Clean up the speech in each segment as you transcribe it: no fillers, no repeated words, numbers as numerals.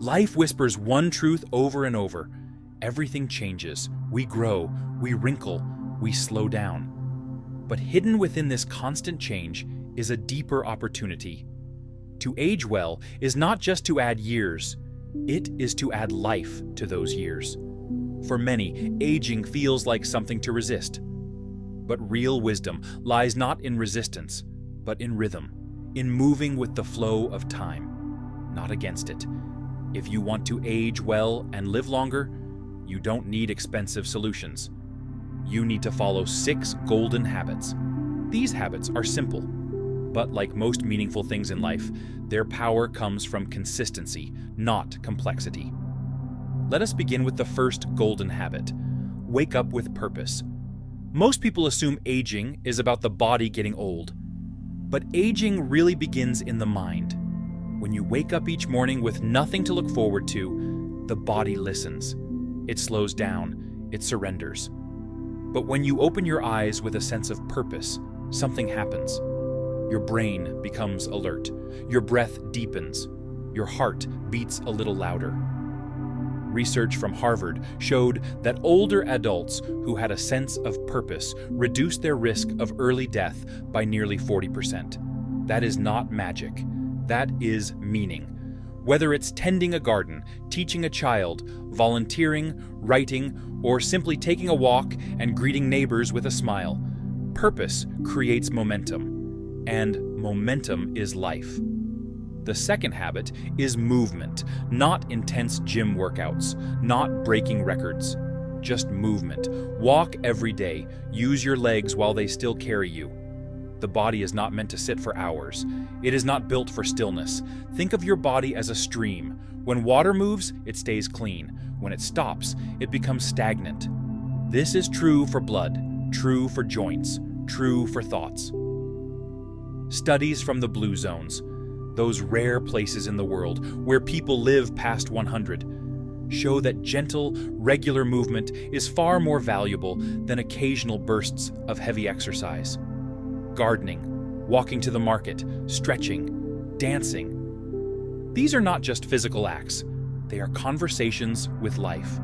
Life whispers one truth over and over. Everything changes. We grow, we wrinkle, we slow down. But hidden within this constant change is a deeper opportunity. To age well is not just to add years, it is to add life to those years. For many, aging feels like something to resist. But real wisdom lies not in resistance, but in rhythm, in moving with the flow of time, not against it. If you want to age well and live longer, you don't need expensive solutions. You need to follow 6 golden habits. These habits are simple, but like most meaningful things in life, their power comes from consistency, not complexity. Let us begin with the first golden habit. Wake up with purpose. Most people assume aging is about the body getting old. But aging really begins in the mind. When you wake up each morning with nothing to look forward to, the body listens. It slows down, it surrenders. But when you open your eyes with a sense of purpose, something happens. Your brain becomes alert, your breath deepens, your heart beats a little louder. Research from Harvard showed that older adults who had a sense of purpose reduced their risk of early death by nearly 40%. That is not magic. That is meaning. Whether it's tending a garden, teaching a child, volunteering, writing, or simply taking a walk and greeting neighbors with a smile, purpose creates momentum, and momentum is life. The second habit is movement, not intense gym workouts, not breaking records, just movement. Walk every day, use your legs while they still carry you. The body is not meant to sit for hours. It is not built for stillness. Think of your body as a stream. When water moves, it stays clean. When it stops, it becomes stagnant. This is true for blood, true for joints, true for thoughts. Studies from the blue zones, those rare places in the world where people live past 100, show that gentle, regular movement is far more valuable than occasional bursts of heavy exercise. Gardening, walking to the market, stretching, dancing. These are not just physical acts, they are conversations with life.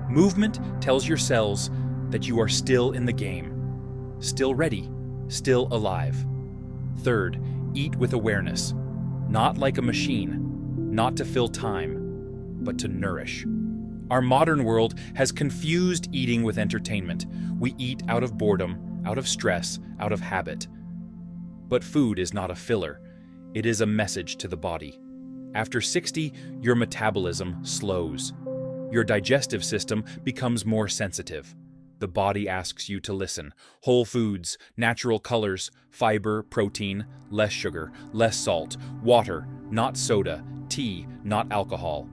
Movement tells your cells that you are still in the game, still ready, still alive. Third, eat with awareness. Not like a machine, not to fill time, but to nourish. Our modern world has confused eating with entertainment. We eat out of boredom, out of stress, out of habit. But food is not a filler. It is a message to the body. After 60, your metabolism slows. Your digestive system becomes more sensitive. The body asks you to listen. Whole foods, natural colors, fiber, protein, less sugar, less salt, water, not soda, tea, not alcohol.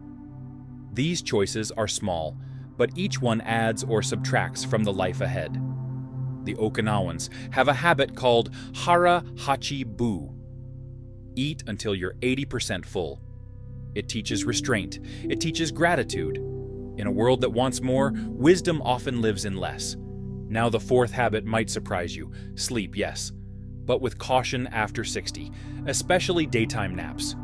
These choices are small, but each one adds or subtracts from the life ahead. The Okinawans have a habit called hara hachi bu. Eat until you're 80% full. It teaches restraint. It teaches gratitude. In a world that wants more, wisdom often lives in less. Now the fourth habit might surprise you. Sleep, yes, but with caution after 60, especially daytime naps.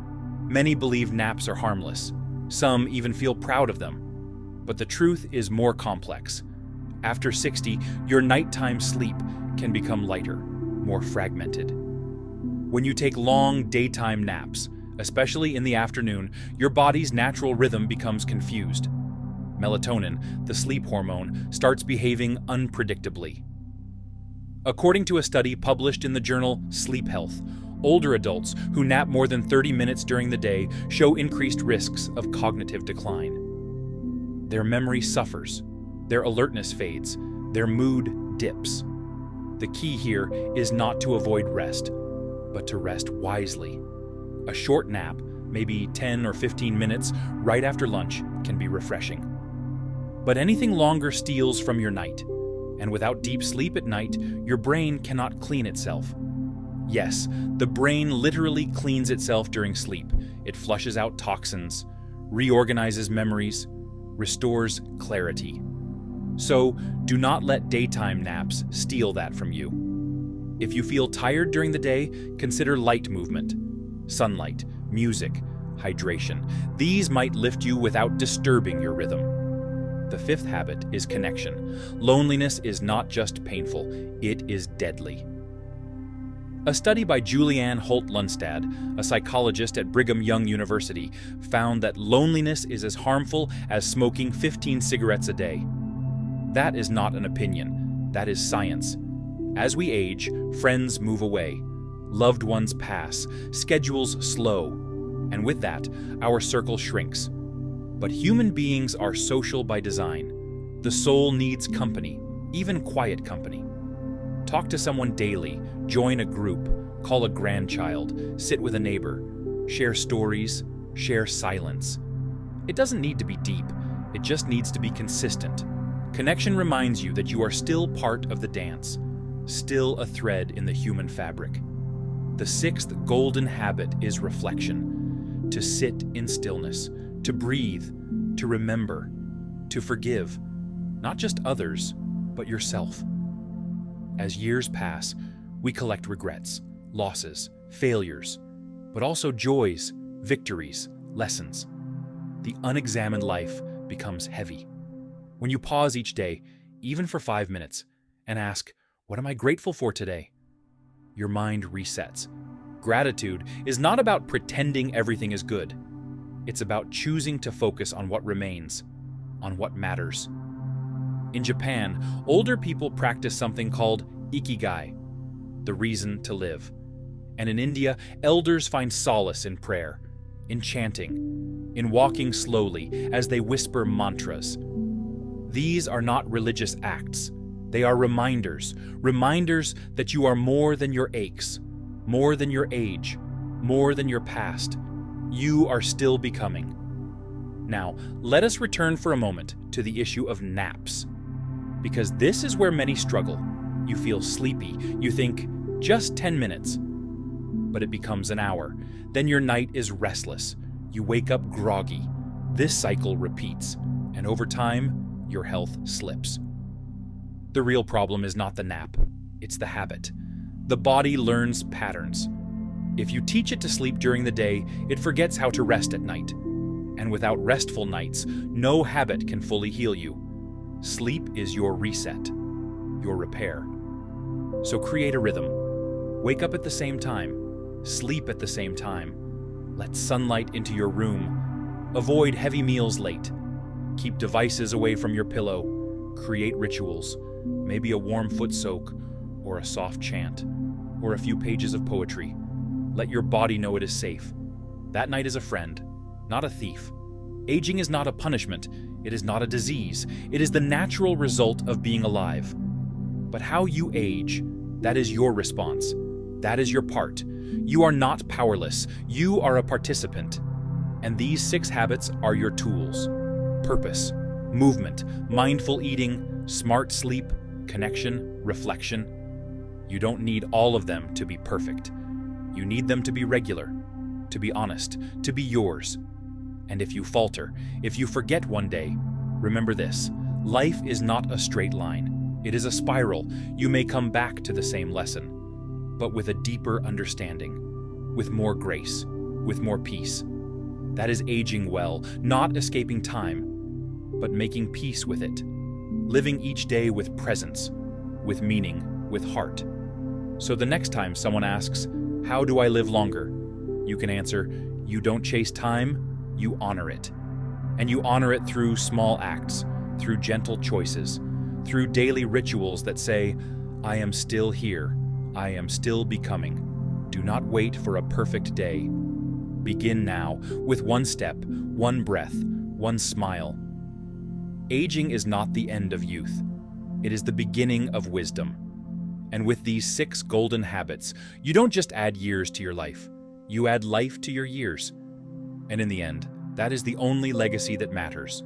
Many believe naps are harmless. Some even feel proud of them. But the truth is more complex. After 60, your nighttime sleep can become lighter, more fragmented. When you take long daytime naps, especially in the afternoon, your body's natural rhythm becomes confused. Melatonin, the sleep hormone, starts behaving unpredictably. According to a study published in the journal Sleep Health, older adults who nap more than 30 minutes during the day show increased risks of cognitive decline. Their memory suffers, their alertness fades, their mood dips. The key here is not to avoid rest, but to rest wisely. A short nap, maybe 10 or 15 minutes right after lunch, can be refreshing. But anything longer steals from your night, and without deep sleep at night, your brain cannot clean itself. Yes, the brain literally cleans itself during sleep. It flushes out toxins, reorganizes memories, restores clarity. So, do not let daytime naps steal that from you. If you feel tired during the day, consider light movement. Sunlight, music, hydration. These might lift you without disturbing your rhythm. The fifth habit is connection. Loneliness is not just painful, it is deadly. A study by Julianne Holt-Lunstad, a psychologist at Brigham Young University, found that loneliness is as harmful as smoking 15 cigarettes a day. That is not an opinion, that is science. As we age, friends move away, loved ones pass, schedules slow, and with that, our circle shrinks. But human beings are social by design. The soul needs company, even quiet company. Talk to someone daily, join a group, call a grandchild, sit with a neighbor, share stories, share silence. It doesn't need to be deep, it just needs to be consistent. Connection reminds you that you are still part of the dance, still a thread in the human fabric. The sixth golden habit is reflection. To sit in stillness, to breathe, to remember, to forgive, not just others, but yourself. As years pass, we collect regrets, losses, failures, but also joys, victories, lessons. The unexamined life becomes heavy. When you pause each day, even for 5 minutes, and ask, "What am I grateful for today?" your mind resets. Gratitude is not about pretending everything is good. It's about choosing to focus on what remains, on what matters. In Japan, older people practice something called ikigai, the reason to live. And in India, elders find solace in prayer, in chanting, in walking slowly as they whisper mantras. These are not religious acts. They are reminders that you are more than your aches, more than your age, more than your past. You are still becoming. Now, let us return for a moment to the issue of naps. Because this is where many struggle. You feel sleepy. You think, just 10 minutes. But it becomes an hour. Then your night is restless. You wake up groggy. This cycle repeats. And over time, your health slips. The real problem is not the nap. It's the habit. The body learns patterns. If you teach it to sleep during the day, it forgets how to rest at night. And without restful nights, no habit can fully heal you. Sleep is your reset, your repair. So create a rhythm. Wake up at the same time. Sleep at the same time. Let sunlight into your room. Avoid heavy meals late. Keep devices away from your pillow. Create rituals. Maybe a warm foot soak, or a soft chant, or a few pages of poetry. Let your body know it is safe. That night is a friend, not a thief. Aging is not a punishment. It is not a disease. It is the natural result of being alive. But how you age, that is your response. That is your part. You are not powerless. You are a participant. And these 6 habits are your tools. Purpose, movement, mindful eating, smart sleep, connection, reflection. You don't need all of them to be perfect. You need them to be regular, to be honest, to be yours. And if you falter, if you forget one day, remember this: life is not a straight line. It is a spiral. You may come back to the same lesson, but with a deeper understanding, with more grace, with more peace. That is aging well, not escaping time, but making peace with it. Living each day with presence, with meaning, with heart. So the next time someone asks, "How do I live longer?" you can answer, "You don't chase time, you honor it." And you honor it through small acts, through gentle choices, through daily rituals that say, "I am still here, I am still becoming." Do not wait for a perfect day. Begin now, with one step, one breath, one smile. Aging is not the end of youth. It is the beginning of wisdom. And with these 6 golden habits, you don't just add years to your life. You add life to your years. And in the end, that is the only legacy that matters.